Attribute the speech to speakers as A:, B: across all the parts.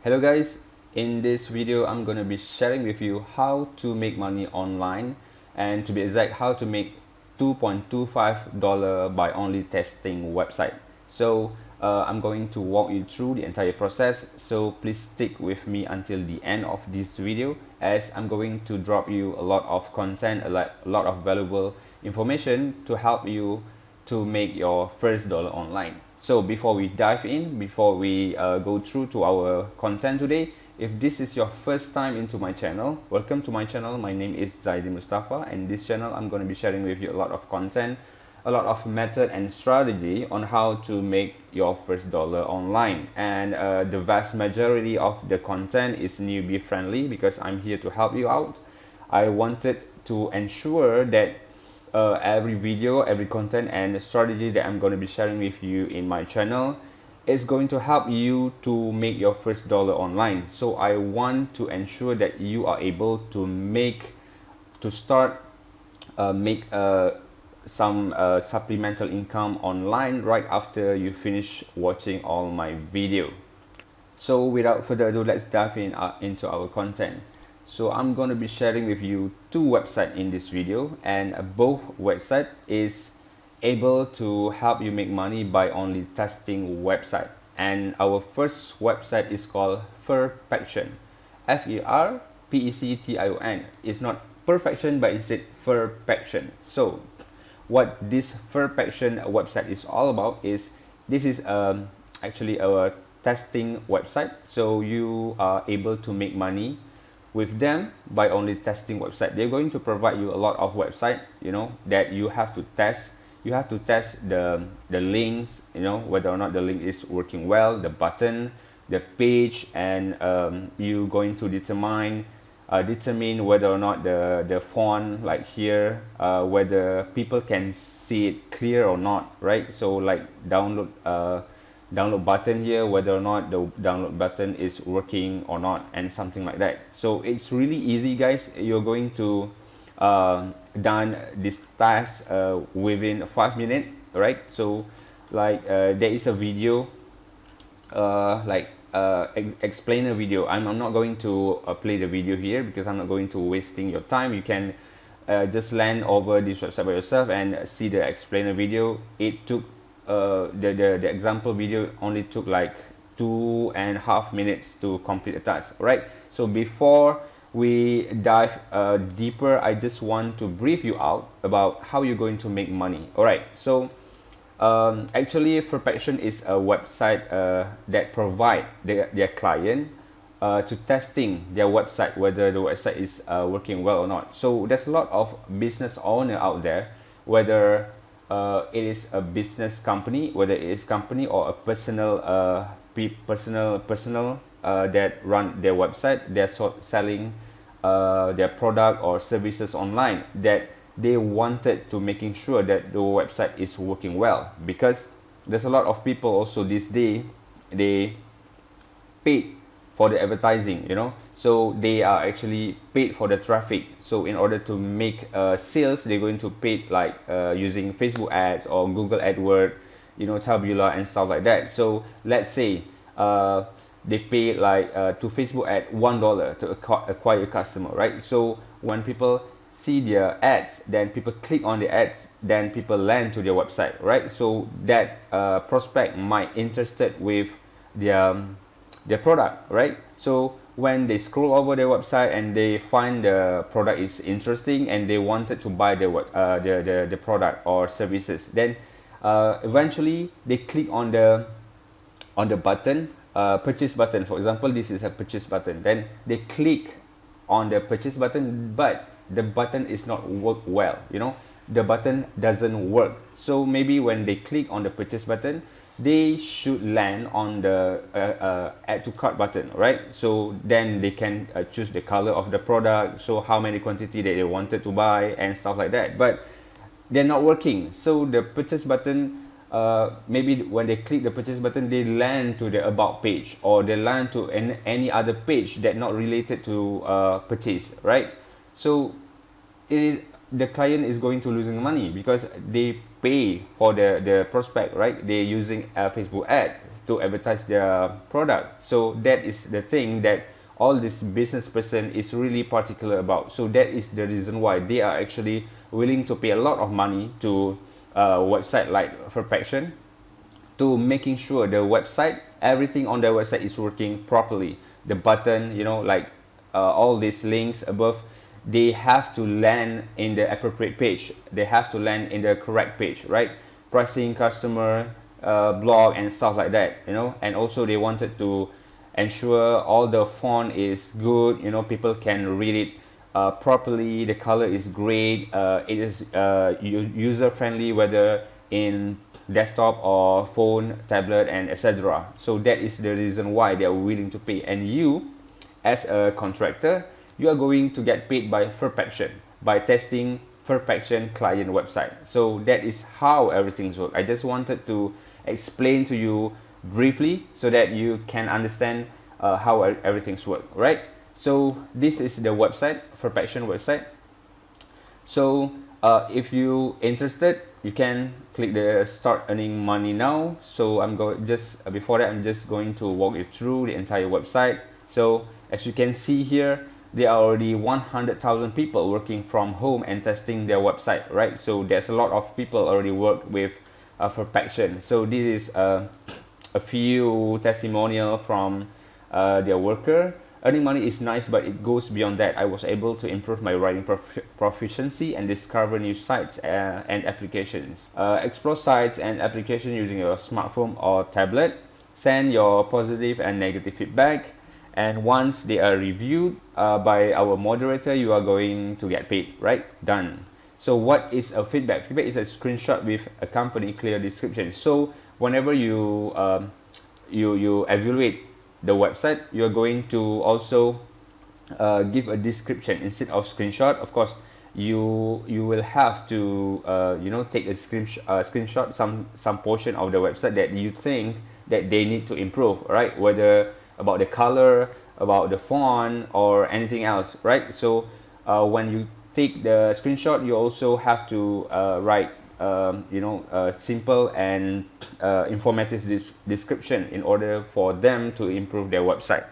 A: Hello guys, in this video I'm gonna be sharing with you how to make money online, and to be exact, how to make $2.25 by only testing website. So I'm going to walk you through the entire process, so please stick with me until the end of this video, as I'm going to drop you a lot of content, a lot of valuable information to help you to make your first dollar online. So before we dive in, before we go through to our content today, if this is your first time into my channel, welcome to my channel. My name is Zaidi Mustafa, and this channel I'm going to be sharing with you a lot of content, a lot of method and strategy on how to make your first dollar online. And the vast majority of the content is newbie friendly because I'm here to help you out. I wanted to ensure that every video, every content and strategy that I'm going to be sharing with you in my channel is going to help you to make your first dollar online. So I want to ensure that you are able to make some supplemental income online right after you finish watching all my video. So without further ado, let's dive into our content. So I'm going to be sharing with you two websites in this video, and both website is able to help you make money by only testing website. And our first website is called Ferpection. Ferpection. It's not perfection, but instead Ferpection. So what this Ferpection website is all about is, this is actually a testing website. So you are able to make money with them by only testing website. They're going to provide you a lot of website, that you have to test. You have to test the links, whether or not the link is working well, the button, the page, and you going to determine whether or not the font, like here, whether people can see it clear or not, right? So like download button here, whether or not the download button is working or not, and something like that. So it's really easy, guys. You're going to done this task within 5 minutes, right? So like there is a video, explainer video. I'm not going to play the video here because I'm not going to wasting your time. You can just land over this website by yourself and see the explainer video. It took the example video only took like 2.5 minutes to complete the task, right? So before we dive deeper, I just want to brief you out about how you're going to make money. All right, so actually Ferpection is a website that provide their client to testing their website, whether the website is working well or not. So there's a lot of business owner out there, whether it is a business company, whether it is company or a personal that run their website. They're selling their product or services online, that they wanted to making sure that the website is working well, because there's a lot of people also this day, they paid for the advertising, so they are actually paid for the traffic. So in order to make sales, they're going to pay like using Facebook ads or Google AdWords, Tabula and stuff like that. So let's say they pay like to Facebook ad $1 to acquire a customer, right? So when people see their ads, then people click on the ads, then people land to their website, right? So that prospect might interested with their product, right? So when they scroll over their website and they find the product is interesting and they wanted to buy the product or services, then eventually they click on the button, purchase button. For example, this is a purchase button. Then they click on the purchase button, but the button is not work well. The button doesn't work. So maybe when they click on the purchase button, they should land on the add to cart button, right? So then they can choose the color of the product, so how many quantity that they wanted to buy and stuff like that. But they're not working. So the purchase button, maybe when they click the purchase button, they land to the about page, or they land to any other page that not related to purchase, right? So the client is going to losing money because they pay for the prospect, right? They're using a Facebook ad to advertise their product. So that is the thing that all this business person is really particular about. So that is the reason why they are actually willing to pay a lot of money to a website like Ferpection, to making sure the website, everything on their website is working properly. The button, you know, like all these links above, they have to land in the appropriate page. They have to land in the correct page, right? Pricing, customer, blog, and stuff like that, you know. And also they wanted to ensure all the font is good, you know, people can read it properly, the color is great, it is user friendly, whether in desktop or phone, tablet, and etc. So that is the reason why they are willing to pay. And you, as a contractor, you are going to get paid by Ferpection, by testing Ferpection client website. So that is how everything's work. I just wanted to explain to you briefly so that you can understand how everything's work, right? So this is the website, Ferpection website. So if you interested, you can click the start earning money now. So I'm going before that, I'm just going to walk you through the entire website. So as you can see here, there are already 100,000 people working from home and testing their website, right? So there's a lot of people already work with Ferpection. So this is a few testimonial from their worker. Earning money is nice, but it goes beyond that. I was able to improve my writing proficiency and discover new sites and applications. Explore sites and applications using your smartphone or tablet. Send your positive and negative feedback. And once they are reviewed by our moderator, you are going to get paid, right? Done. So what is a feedback? Feedback is a screenshot with a company clear description. So whenever you you evaluate the website, you're going to also give a description instead of screenshot. Of course, you will have to you know, take a screenshot some portion of the website that you think that they need to improve, right? Whether about the color, about the font, or anything else, right? So when you take the screenshot, you also have to write you know, simple and informative description in order for them to improve their website.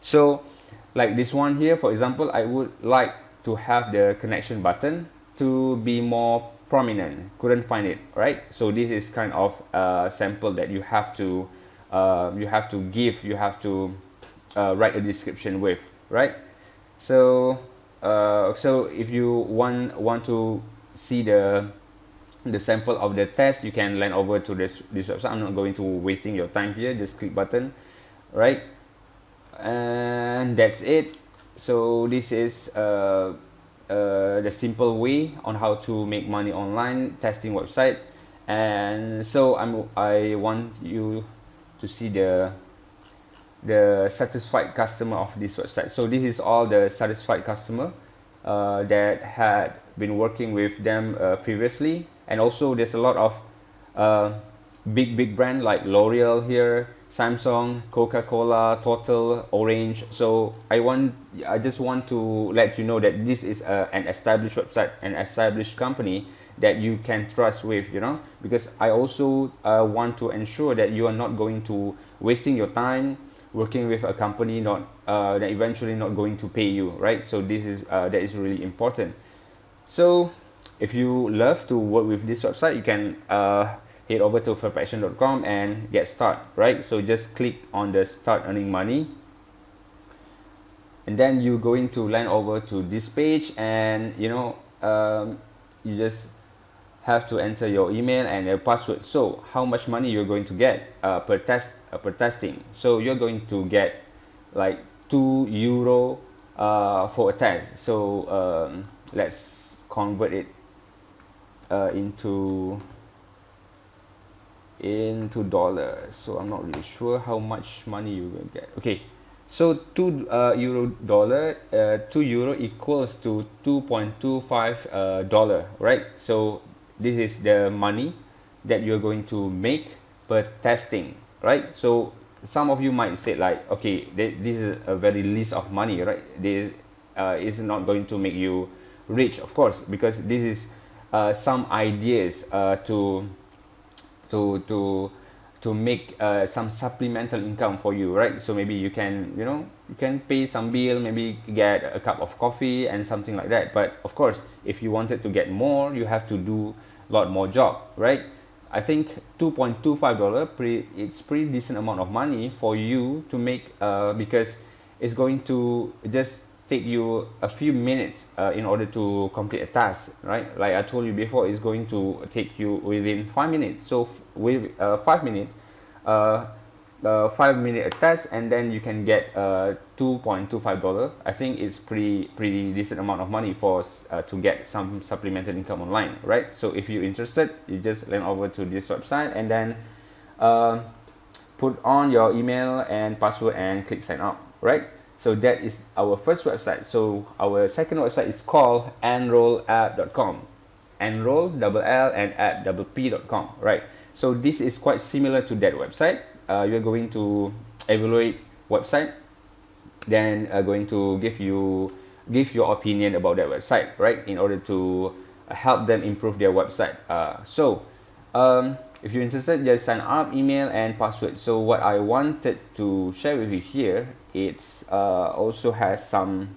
A: So like this one here, for example, I would like to have the connection button to be more prominent. Couldn't find it, right? So this is kind of a sample that you have to write a description with, right? So so if you want to see the sample of the test, you can land over to this website. I'm not going to wasting your time here. Just click button, right? And that's it. So this is the simple way on how to make money online testing website. And so I want you to see the satisfied customer of this website. So this is all the satisfied customer that had been working with them previously. And also there's a lot of big brand like L'Oreal here, Samsung, Coca-Cola, Total, Orange. So I just want to let you know that this is an established website, an established company that you can trust with, you know, because I also want to ensure that you are not going to wasting your time working with a company that eventually not going to pay you, right? So this is that is really important. So if you love to work with this website, you can head over to ferpection.com and get started, right? So just click on the start earning money, and then you're going to land over to this page, and you know, you just have to enter your email and your password. So how much money you're going to get per testing? So you're going to get like €2 for a test. So let's convert it into dollars. So I'm not really sure how much money you will get. Okay, so €2 equals to $2.25, right? So this is the money that you're going to make per testing, right? So some of you might say like, okay, this is a very least of money, right? This is not going to make you rich, of course, because this is some ideas to to make some supplemental income for you, right? So maybe you can, you can pay some bill, maybe get a cup of coffee and something like that. But of course, if you wanted to get more, you have to do a lot more job, right? I think $2.25 it's pretty decent amount of money for you to make, because it's going to just take you a few minutes in order to complete a task, right? Like I told you before, it's going to take you within 5 minutes. So with 5 minutes, 5 minute test, and then you can get $2.25. I think it's pretty decent amount of money for to get some supplemental income online, right? So if you're interested, you just land over to this website and then put on your email and password and click sign up, right? So that is our first website. So our second website is called enrollapp.com. Enroll, double L, and app, double P.com, right? So this is quite similar to that website. You're going to evaluate website, then going to give your opinion about that website, right? In order to help them improve their website. If you're interested, just sign up, email, and password. So what I wanted to share with you here, it's also has some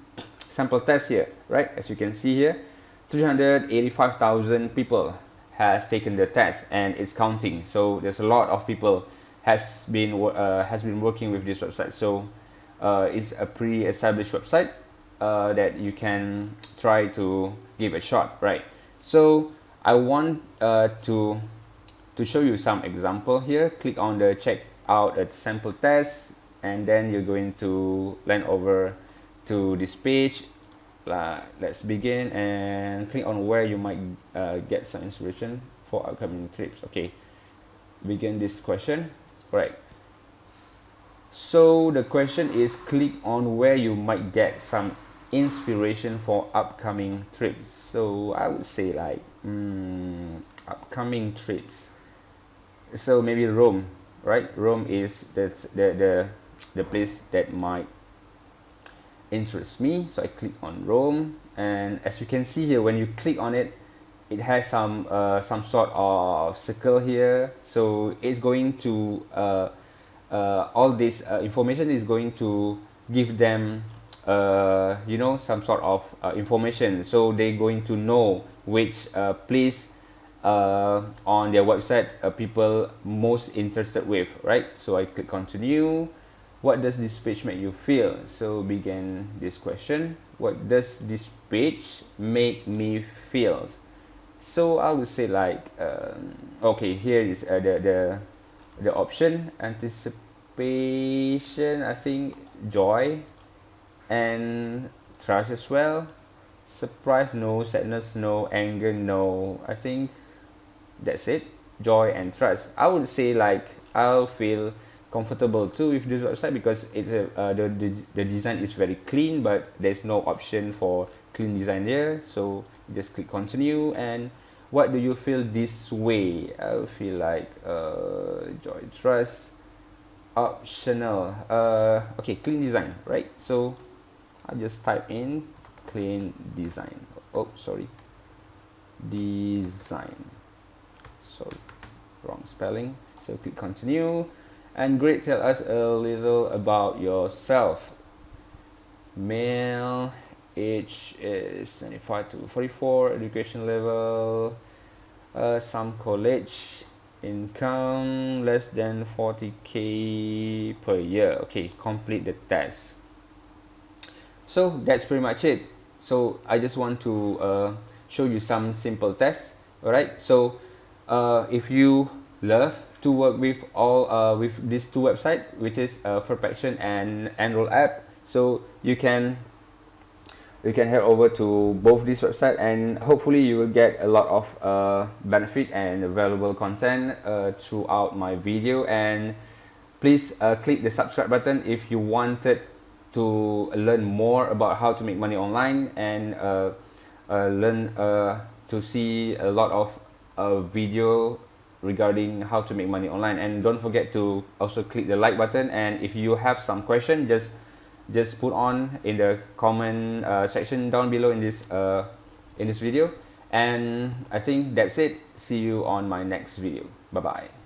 A: sample tests here, right? As you can see here, 385,000 people has taken the test and it's counting. So there's a lot of people has been working with this website. So it's a pre-established website that you can try to give a shot, right? So I want to show you some example here. Click on the check out a sample test, and then you're going to land over to this page. Let's begin and click on where you might get some inspiration for upcoming trips. Okay, begin this question. Right, so the question is, click on where you might get some inspiration for upcoming trips. So I would say like upcoming trips, so maybe Rome, right? Rome is the place that might interest me. So I click on Rome, and as you can see here, when you click on it, it has some sort of circle here. So it's going to all this information is going to give them some sort of information. So they're going to know which place on their website people most interested with, right? So I click continue. What does this page make you feel? So begin this question. What does this page make me feel? So I would say like okay, here is the option: anticipation, I think, joy, and trust as well. Surprise, no. Sadness, no. Anger, no. I think that's it. Joy and trust. I would say like I'll feel comfortable too with this website because it's the design is very clean, but there's no option for clean design here. So just click continue. And what do you feel this way? I feel like joy, trust, optional. Okay, clean design, right? So I just type in clean design. Oh, sorry, design. Sorry, wrong spelling. So click continue. And great, tell us a little about yourself. Male, age is 25 to 44, education level, some college, income less than 40k per year. Okay, complete the test. So that's pretty much it. So I just want to show you some simple tests. Alright, so if you love to work with with these two websites, which is Ferpection and Enroll app, so you can head over to both these websites, and hopefully you will get a lot of benefit and valuable content throughout my video. And please click the subscribe button if you wanted to learn more about how to make money online, and learn to see a lot of video regarding how to make money online. And don't forget to also click the like button, and if you have some question, just put on in the comment section down below in this video. And I think that's it. See you on my next video. Bye bye.